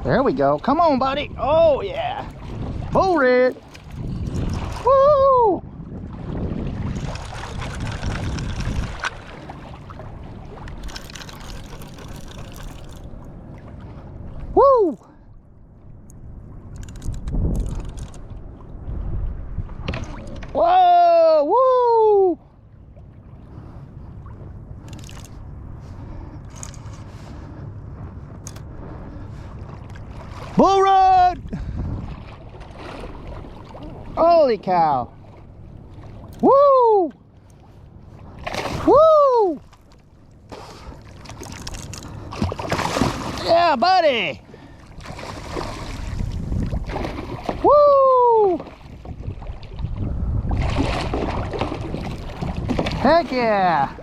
There we go. Come on, buddy. Oh, yeah. Bull red. Woo! Woo! Whoa! Woo! Bull rod! Holy cow! Woo! Woo! Yeah, buddy! Woo! Heck yeah!